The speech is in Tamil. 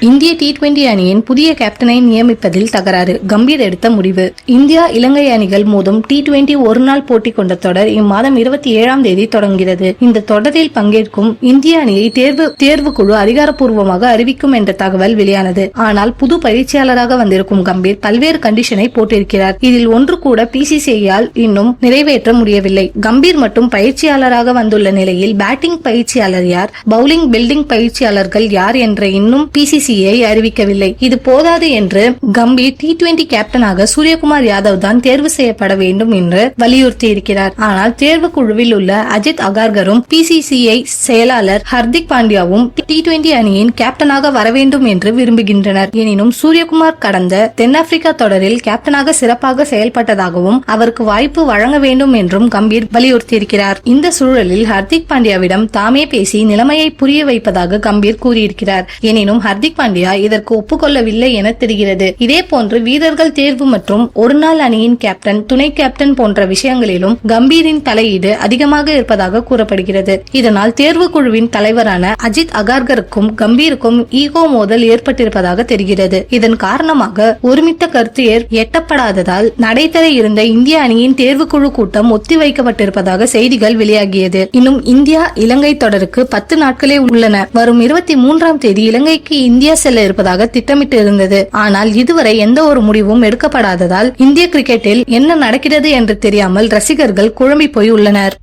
இந்திய T20 அணியின் புதிய கேப்டனை நியமிப்பதில் தகராறு, கம்பீர் எடுத்த முடிவு. இந்தியா இலங்கை அணிகள் மோதும் T20 ஒருநாள் போட்டி கொண்ட தொடர் இம்மாதம் 27ஆம் தேதி தொடங்குகிறது. இந்த தொடரில் பங்கேற்கும் இந்திய அணியை தேர்வுக்குழு அதிகாரப்பூர்வமாக அறிவிக்கும் என்ற தகவல் வெளியானது. ஆனால் புது பயிற்சியாளராக வந்திருக்கும் கம்பீர் பல்வேறு கண்டிஷனை போட்டிருக்கிறார். இதில் ஒன்று கூட PCCI-யால் இன்னும் நிறைவேற்ற முடியவில்லை. கம்பீர் மட்டும் பயிற்சியாளராக வந்துள்ள நிலையில் பேட்டிங் பயிற்சியாளர் யார், பவுலிங் பில்டிங் பயிற்சியாளர்கள் யார் என்ற இன்னும் PCCI அறிவிக்கவில்லை. இது போதாது என்று கம்பீர் T20 கேப்டனாக சூரியகுமார் யாதவ் தான் தேர்வு செய்யப்பட வேண்டும் என்று வலியுறுத்தி இருக்கிறார். ஆனால் தேர்வு குழுவில் உள்ள அஜித் அகார்கரும் PCCI செயலாளர் ஹர்திக் பாண்டியாவும் T20 அணியின் கேப்டனாக வர வேண்டும் என்று விரும்புகின்றனர். எனினும் சூரியகுமார் கடந்த தென்னாப்பிரிக்கா தொடரில் கேப்டனாக சிறப்பாக செயல்பட்டதாகவும் அவருக்கு வாய்ப்பு வழங்க வேண்டும் என்றும் கம்பீர் வலியுறுத்தியிருக்கிறார். இந்த சூழலில் ஹர்திக் பாண்டியாவிடம் தாமே பேசி நிலைமையை புரிய வைப்பதாக கம்பீர் கூறியிருக்கிறார். எனினும் ஹர்திக் பாண்டியா இதற்கு ஒப்புக்கொள்ளவில்லை என தெரிகிறது. இதேபோன்று வீரர்கள் தேர்வு மற்றும் ஒருநாள் அணியின் கேப்டன், துணை கேப்டன் போன்ற விஷயங்களிலும் கம்பீரின் தலையீடு அதிகமாக இருப்பதாக கூறப்படுகிறது. இதனால் தேர்வு குழுவின் தலைவரான அஜித் அகார்கருக்கும் கம்பீருக்கும் ஈகோ மோதல் ஏற்பட்டிருப்பதாக தெரிகிறது. இதன் காரணமாக ஒருமித்த கருத்து எட்டப்படாததால் நடைபெற இருந்த இந்திய அணியின் தேர்வுக்குழு கூட்டம் ஒத்திவைக்கப்பட்டிருப்பதாக செய்திகள் வெளியாகியது. இன்னும் இந்தியா இலங்கை தொடருக்கு 10 நாட்களே உள்ளன. வரும் 23ஆம் தேதி இலங்கைக்கு இந்தியா செல்ல இருப்பதாக திட்டமிட்டு இருந்தது. ஆனால் இதுவரை எந்த ஒரு முடிவும் எடுக்கப்படாததால் இந்திய கிரிக்கெட்டில் என்ன நடக்கிறது என்று தெரியாமல் ரசிகர்கள் குழம்பி போய் உள்ளனர்.